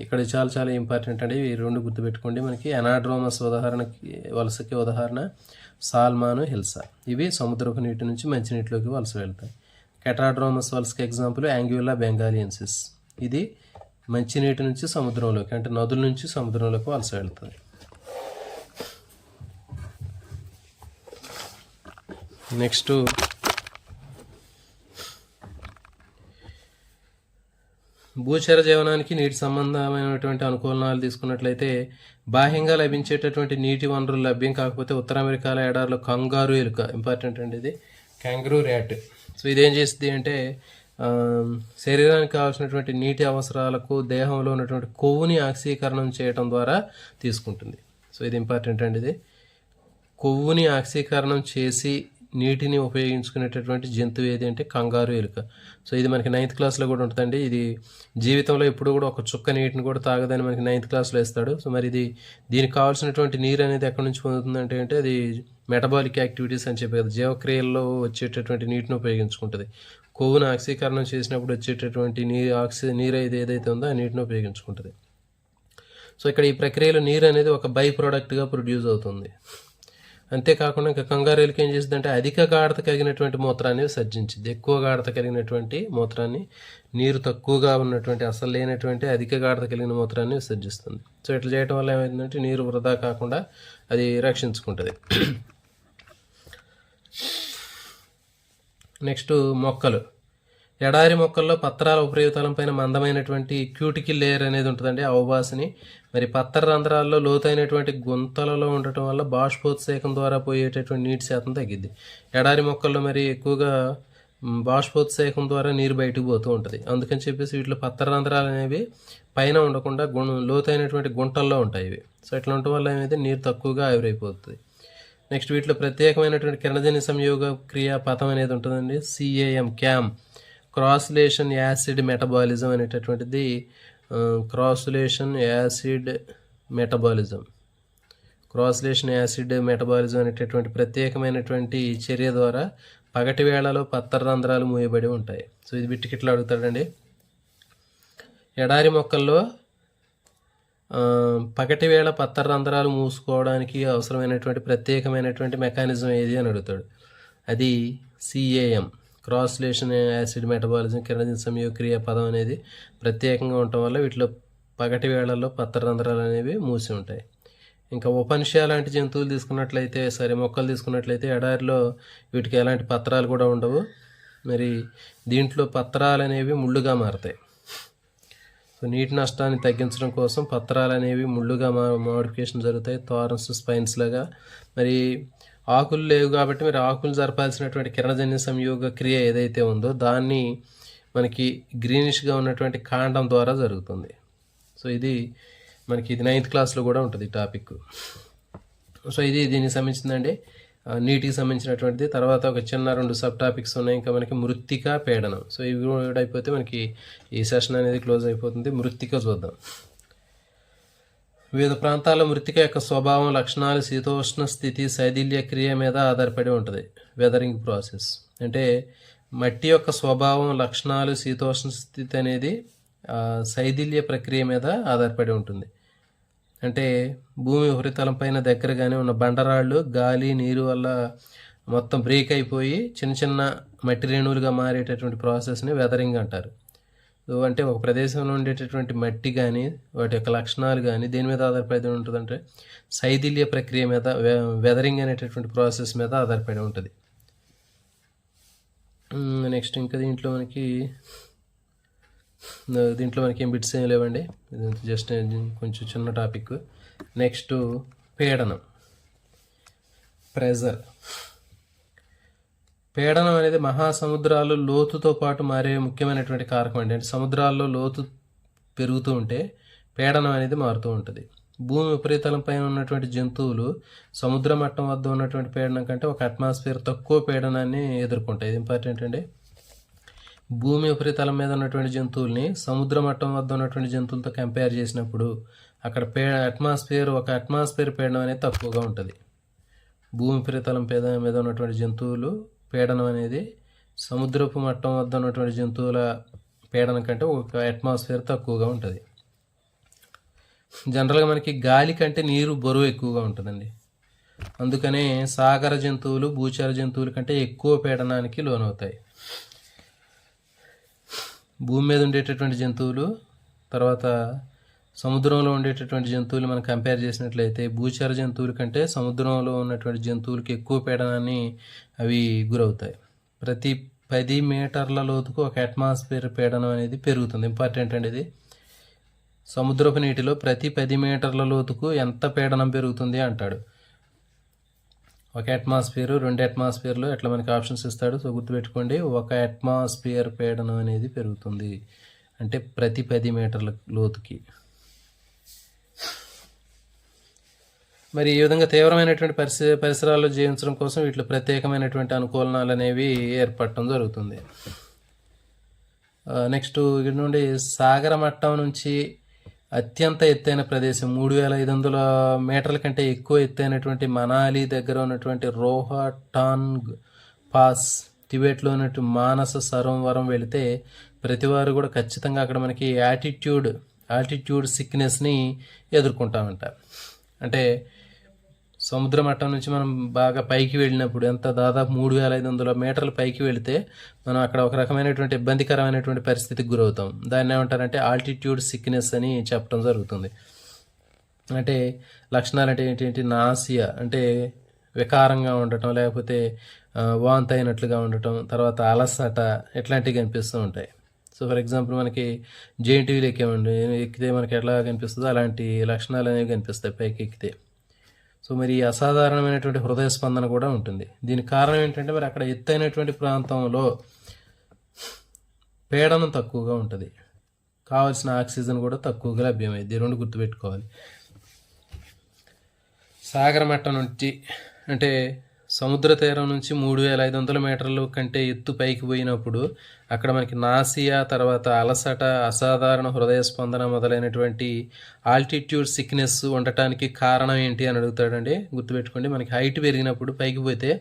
ఇక్కడ చాలా చాలా ఇంపార్టెంట్ అండి. ఈ 2 గుర్తుపెట్టుకోండి. మనకి ఎనాడ్రోమస్ ఉదాహరణకి వలసకి ఉదాహరణ సాల్మాను హిల్సా. ఇవి సముద్రపు నీటి నుంచి మంచినీటిలోకి వలస వెళ్తాయి. కెటాడ్రోమస్ వలసకి ఎగ్జాంపుల్ యాంగ్యుల్లా బెంగాలియన్సిస్. ఇది మంచినీటి నుంచి సముద్రంలోకి, అంటే నదుల నుంచి సముద్రంలోకి వలస వెళ్తుంది. నెక్స్ట్ భూచర జీవనానికి నీటి సంబంధమైనటువంటి అనుకూలనాలు తీసుకున్నట్లయితే బాహ్యంగా లభించేటటువంటి నీటి వనరులు లభ్యం కాకపోతే ఉత్తర అమెరికాలో ఎడారిలో కంగారు ఎలుక, ఇంపార్టెంట్ అండి ఇది, క్యాంగరూ ర్యాట్. సో ఇదేం చేస్తుంది అంటే శరీరానికి కావాల్సినటువంటి నీటి అవసరాలకు దేహంలో ఉన్నటువంటి కొవ్వుని ఆక్సీకరణం చేయడం ద్వారా తీసుకుంటుంది. సో ఇది ఇంపార్టెంట్ అండి. ఇది కొవ్వుని ఆక్సీకరణం చేసి నీటిని ఉపయోగించుకునేటటువంటి జంతువు ఏది అంటే కంగారు ఎలుక. సో ఇది మనకి 9th క్లాస్లో కూడా ఉంటుందండి. ఇది జీవితంలో ఎప్పుడు కూడా ఒక చుక్క నీటిని కూడా తాగదని మనకి 9th క్లాస్లో ఇస్తాడు. సో మరి ఇది దీనికి కావాల్సినటువంటి నీరు అనేది ఎక్కడి నుంచి పొందుతుందంటే అంటే అది మెటబాలిక్ యాక్టివిటీస్ అని చెప్పేది, జీవక్రియల్లో వచ్చేటటువంటి నీటిని ఉపయోగించుకుంటుంది. కొవ్వును ఆక్సీకరణం చేసినప్పుడు వచ్చేటటువంటి నీరు ఏదైతే ఉందో ఆ నీటిని ఉపయోగించుకుంటుంది. సో ఇక్కడ ఈ ప్రక్రియలో నీరు అనేది ఒక బై ప్రోడక్ట్గా ప్రొడ్యూస్ అవుతుంది. అంతేకాకుండా ఇంకా కంగారు ఎలుక ఏం చేస్తుందంటే అధిక గాఢత కలిగినటువంటి మూత్రాన్ని విసర్జించింది. ఎక్కువ గాఢత కలిగినటువంటి మూత్రాన్ని, నీరు తక్కువగా ఉన్నటువంటి అసలు లేనటువంటి అధిక గాఢత కలిగిన మూత్రాన్ని విసర్జిస్తుంది. సో ఇట్లా చేయడం వల్ల ఏమైందంటే నీరు వృధా కాకుండా అది రక్షించుకుంటుంది. నెక్స్ట్ మొక్కలు. ఎడారి మొక్కల్లో పత్రాల ఉపరితలం పైన మందమైనటువంటి క్యూటికిల్ లేయర్ అనేది ఉంటుందండి, అవబాసిని. మరి పత్ర రంధ్రాల్లో లోతైనటువంటి గుంతలలో ఉండటం వల్ల బాష్పోత్సేకం ద్వారా పోయేటటువంటి నీటి శాతం తగ్గిద్ది. ఎడారి మొక్కల్లో మరి ఎక్కువగా బాష్పోత్సేకం ద్వారా నీరు బయటకు పోతూ ఉంటుంది. అందుకని చెప్పేసి వీటిలో పత్ర రంధ్రాలు అనేవి పైన ఉండకుండా లోతైనటువంటి గుంటల్లో ఉంటాయి ఇవి. సో ఇట్లా ఉండటం వల్ల ఏమైతే నీరు తక్కువగా ఆవిరైపోతుంది. నెక్స్ట్ వీటిలో ప్రత్యేకమైనటువంటి కిరణజన్య సంయోగ క్రియ పథం అనేది ఉంటుందండి, క్యామ్, క్రాసులేషన్ యాసిడ్ మెటబాలిజం అనేటటువంటిది. క్రాసులేషన్ యాసిడ్ మెటబాలిజం అనేటటువంటి ప్రత్యేకమైనటువంటి చర్య ద్వారా పగటి వేళలో పత్ర రంధ్రాలు మూయబడి ఉంటాయి. సో ఇది బిట్టికిట్లా అడుగుతాడండి. ఎడారి మొక్కల్లో పగటి వేళ పత్ర రంధ్రాలు మూసుకోవడానికి అవసరమైనటువంటి ప్రత్యేకమైనటువంటి మెకానిజం ఏది అని అడుగుతాడు. అది CAM, క్రాసులేషన్ యాసిడ్ మెటబాలిజం, కిరణజన్య సంయోగ క్రియ పదం అనేది ప్రత్యేకంగా ఉండటం వల్ల వీటిలో పగటి వేళల్లో పత్ర రంధ్రాలు అనేవి మూసి ఉంటాయి. ఇంకా ఉపనిషా లాంటి జంతువులు తీసుకున్నట్లయితే, మొక్కలు తీసుకున్నట్లయితే ఎడారిలో వీటికి ఎలాంటి పత్రాలు కూడా ఉండవు. మరి దీంట్లో పత్రాలు అనేవి ముళ్ళుగా మారతాయి. సో నీటి నష్టాన్ని తగ్గించడం కోసం పత్రాలు అనేవి ముళ్ళుగా మోడిఫికేషన్ జరుగుతాయి, థారన్స్, స్పైన్స్ లాగా. మరి ఆకులు లేవు కాబట్టి మరి ఆకులు జరపాల్సినటువంటి కిరణజన్య సంయోగ క్రియ ఏదైతే ఉందో దాన్ని మనకి గ్రీనిష్గా ఉన్నటువంటి కాండం ద్వారా జరుగుతుంది. సో ఇది 9th క్లాస్లో కూడా ఉంటుంది టాపిక్. సో ఇది దీనికి సంబంధించిందండి, నీటికి సంబంధించినటువంటిది. తర్వాత ఒక చిన్న 2 సబ్ టాపిక్స్ ఉన్నాయి. ఇంకా మనకి మృత్తిక, పీడనం. సో ఇవి కూడా అయిపోతే మనకి ఈ సెషన్ అనేది క్లోజ్ అయిపోతుంది. మృత్తిక చూద్దాం. వివిధ ప్రాంతాల్లో మృత్తిక యొక్క స్వభావం, లక్షణాలు, శీతోష్ణ స్థితి, శైథిల్య క్రియ మీద ఆధారపడి ఉంటుంది. వెదరింగ్ ప్రాసెస్ అంటే మట్టి యొక్క స్వభావం, లక్షణాలు, శీతోష్ణ స్థితి అనేది శైథిల్య ప్రక్రియ మీద ఆధారపడి ఉంటుంది. అంటే భూమి ఉపరితలం పైన దగ్గరగానే ఉన్న బండరాళ్ళు గాలి, నీరు వల్ల మొత్తం బ్రేక్ అయిపోయి చిన్న చిన్న మట్టి రేణువులుగా మారేటటువంటి ప్రాసెస్ని వెదరింగ్ అంటారు. అంటే ఒక ప్రదేశంలో ఉండేటటువంటి మట్టి కానీ వాటి యొక్క లక్షణాలు కానీ దేని మీద ఆధారపడి ఉంటుందంటే శైథిల్య ప్రక్రియ మీద, వెదరింగ్ అనేటటువంటి ప్రాసెస్ మీద ఆధారపడి ఉంటుంది. నెక్స్ట్ ఇంకా దీంట్లో మనకి ఏం బిట్స్ ఏం లేవండి, జస్ట్ కొంచెం చిన్న టాపిక్. నెక్స్ట్ పీడనం, ప్రెజర్. పీడనం అనేది మహాసముద్రాలు లోతుతో పాటు మారే ముఖ్యమైనటువంటి కారకం అండి. అంటే సముద్రాల్లో లోతు పెరుగుతూ ఉంటే పీడనం అనేది మారుతూ ఉంటుంది. భూమి ఉపరితలం పైన ఉన్నటువంటి జంతువులు సముద్ర మట్టం వద్ద ఉన్నటువంటి పీడనం కంటే 1 అట్మాస్ఫియర్ తక్కువ పీడనాన్ని ఎదుర్కొంటాయి. ఇది ఇంపార్టెంట్ అండి. భూమి ఉపరితలం మీద ఉన్నటువంటి జంతువుల్ని సముద్ర మట్టం వద్ద ఉన్నటువంటి జంతువులతో కంపేర్ చేసినప్పుడు అక్కడ 1 అట్మాస్ఫియర్ పీడనం అనేది తక్కువగా ఉంటుంది. భూమి ఉపరితలం మీద ఉన్నటువంటి జంతువులు పీడనం అనేది సముద్రపు మట్టం వద్ద ఉన్నటువంటి జంతువుల పీడనం కంటే 1 అట్మాస్ఫియర్ తక్కువగా ఉంటుంది. జనరల్గా మనకి గాలి కంటే నీరు బరువు ఎక్కువగా ఉంటుందండి. అందుకనే సాగర జంతువులు భూచర జంతువుల కంటే ఎక్కువ పీడనానికి లోనవుతాయి. భూమి మీద ఉండేటటువంటి జంతువులు తర్వాత సముద్రంలో ఉండేటటువంటి జంతువులు మనం కంపేర్ చేసినట్లయితే భూచర జంతువుల కంటే సముద్రంలో ఉన్నటువంటి జంతువులకి ఎక్కువ పీడనాన్ని అవి గురవుతాయి. ప్రతి 10 మీటర్ల లోతుకు 1 అట్మాస్ఫియర్ పీడనం అనేది పెరుగుతుంది. ఇంపార్టెంట్ అండి ఇది. సముద్రపు నీటిలో ప్రతి 10 మీటర్ల లోతుకు ఎంత పీడనం పెరుగుతుంది అంటాడు. 1 అట్మాస్ఫియర్, 2 అట్మాస్ఫియర్లు అట్లా మనకి ఆప్షన్స్ ఇస్తాడు. సో గుర్తుపెట్టుకోండి, 1 అట్మాస్ఫియర్ పీడనం అనేది పెరుగుతుంది అంటే ప్రతి 10 మీటర్ల లోతుకి. మరి ఈ విధంగా తీవ్రమైనటువంటి పరిసరాల్లో జీవించడం కోసం వీటిలో ప్రత్యేకమైనటువంటి అనుకూలనాలు అనేవి ఏర్పడటం జరుగుతుంది. నెక్స్ట్ ఇక్కడ నుండి సాగర మట్టం నుంచి అత్యంత ఎత్తైన ప్రదేశం 3500 మీటర్ల కంటే ఎక్కువ ఎత్తైనటువంటి మనాలి దగ్గర ఉన్నటువంటి రోహటాంగ్ పాస్, టిబెట్లో ఉన్నటువంటి మానస సరోవరం వెళితే ప్రతివారు కూడా ఖచ్చితంగా అక్కడ మనకి ఆల్టిట్యూడ్ సిక్నెస్ని ఎదుర్కొంటామంట. అంటే సముద్ర మట్టం నుంచి మనం బాగా పైకి వెళ్ళినప్పుడు దాదాపు 3500 మీటర్ల పైకి వెళితే మనం అక్కడ ఒక రకమైనటువంటి ఇబ్బందికరమైనటువంటి పరిస్థితికి గురవుతాం. దాన్ని ఏమంటారంటే ఆల్టిట్యూడ్ సిక్నెస్ అని చెప్పడం జరుగుతుంది. అంటే లక్షణాలు అంటే ఏంటి, నాసియా అంటే వికారంగా ఉండటం, లేకపోతే వాంతి అయినట్లుగా ఉండటం, తర్వాత అలసట ఇట్లాంటివి కనిపిస్తూ ఉంటాయి. సో ఫర్ ఎగ్జాంపుల్ మనకి జేఎన్టీయూలు ఎక్కితే మనకి ఎట్లా కనిపిస్తుందో అలాంటి లక్షణాలు అనేవి కనిపిస్తాయి పైకి ఎక్కితే. సో మరి ఈ అసాధారణమైనటువంటి హృదయ స్పందన కూడా ఉంటుంది. దీనికి కారణం ఏంటంటే మరి అక్కడ ఎత్తైనటువంటి ప్రాంతంలో పీడనం తక్కువగా ఉంటుంది, కావాల్సిన ఆక్సిజన్ కూడా తక్కువగా లభ్యమైంది. ఈ రెండు గుర్తుపెట్టుకోవాలి. సాగర మట్టం నుంచి అంటే సముద్ర తీరం నుంచి 3500 మీటర్ల కంటే ఎత్తు పైకి పోయినప్పుడు అక్కడ మనకి నాసియా, తర్వాత అలసట, అసాధారణ హృదయ స్పందన మొదలైనటువంటి ఆల్టిట్యూడ్ సిక్నెస్ ఉండటానికి కారణం ఏంటి అని అడుగుతాడండి. గుర్తుపెట్టుకోండి, మనకి హైట్ పెరిగినప్పుడు పైకి పోతే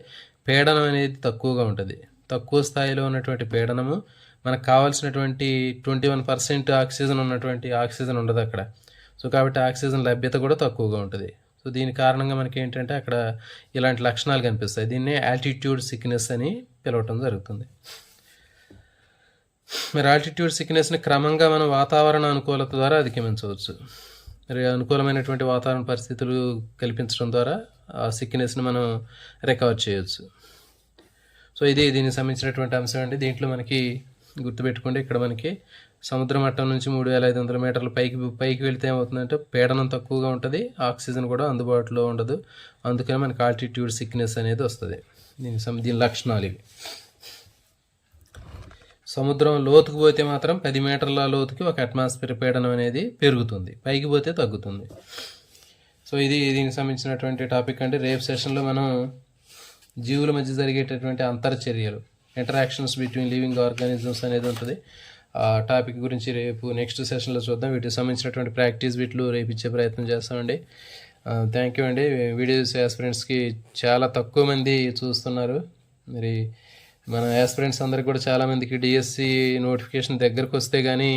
పీడనం అనేది తక్కువగా ఉంటుంది. తక్కువ స్థాయిలో ఉన్నటువంటి పీడనము మనకు కావాల్సినటువంటి 21% ఆక్సిజన్ ఉన్నటువంటి ఆక్సిజన్ ఉండదు అక్కడ. సో కాబట్టి ఆక్సిజన్ లభ్యత కూడా తక్కువగా ఉంటుంది. సో దీని కారణంగా మనకి ఏంటంటే అక్కడ ఇలాంటి లక్షణాలు కనిపిస్తాయి. దీన్నే ఆల్టిట్యూడ్ సిక్నెస్ అని పిలవటం జరుగుతుంది. మరి ఆల్టిట్యూడ్ సిక్నెస్ని క్రమంగా మనం వాతావరణ అనుకూలత ద్వారా అధిగమించవచ్చు. మరి అనుకూలమైనటువంటి వాతావరణ పరిస్థితులు కల్పించడం ద్వారా ఆ సిక్నెస్ని మనం రికవర్ చేయవచ్చు. సో ఇది దీనికి సంబంధించినటువంటి అంశం అండి. దీంట్లో మనకి గుర్తుపెట్టుకోండి, ఇక్కడ మనకి సముద్ర మట్టం నుంచి 3500 మీటర్లు పైకి వెళితే ఏమవుతుందంటే పీడనం తక్కువగా ఉంటుంది, ఆక్సిజన్ కూడా అందుబాటులో ఉండదు. అందుకని మనకి ఆల్టిట్యూడ్ సిక్నెస్ అనేది వస్తుంది. దీని లక్షణాలు ఇవి. సముద్రం లోతుకు పోతే మాత్రం 10 మీటర్ల లోతుకి ఒక అట్మాస్ఫియర్ పీడనం అనేది పెరుగుతుంది, పైకి పోతే తగ్గుతుంది. సో ఇది దీనికి సంబంధించినటువంటి టాపిక్ అండి. రేపు సెషన్లో మనం జీవుల మధ్య జరిగేటటువంటి అంతర్చర్యలు, ఇంటరాక్షన్స్ బిట్వీన్ లివింగ్ ఆర్గానిజమ్స్ అనేది ఉంటుంది. ఆ టాపిక్ గురించి రేపు నెక్స్ట్ సెషన్లో చూద్దాం. వీటికి సంబంధించినటువంటి ప్రాక్టీస్ బిట్లు రేపు ఇచ్చే ప్రయత్నం చేస్తామండి. థ్యాంక్ యూ అండి. వీడియో చూసే యాస్పిరెంట్స్కి చాలా తక్కువ మంది చూస్తున్నారు. మరి మన యాస్పిరెంట్స్ అందరికి కూడా చాలామందికి డిఎస్సి నోటిఫికేషన్ దగ్గరకు వస్తే కానీ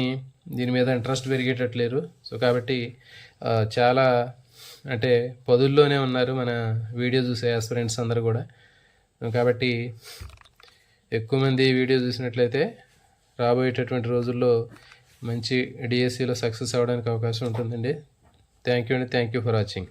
దీని మీద ఇంట్రెస్ట్ పెరిగేటట్లేరు. సో కాబట్టి చాలా అంటే పదుల్లోనే ఉన్నారు మన వీడియో చూసే యాస్పిరెంట్స్ అందరూ కూడా. కాబట్టి ఎక్కువ మంది వీడియో చూసినట్లయితే రాబోయేటటువంటి రోజుల్లో మంచి డిఎస్సిలో సక్సెస్ అవ్వడానికి అవకాశం ఉంటుందండి. థ్యాంక్ యూ అండి. Thank you for watching.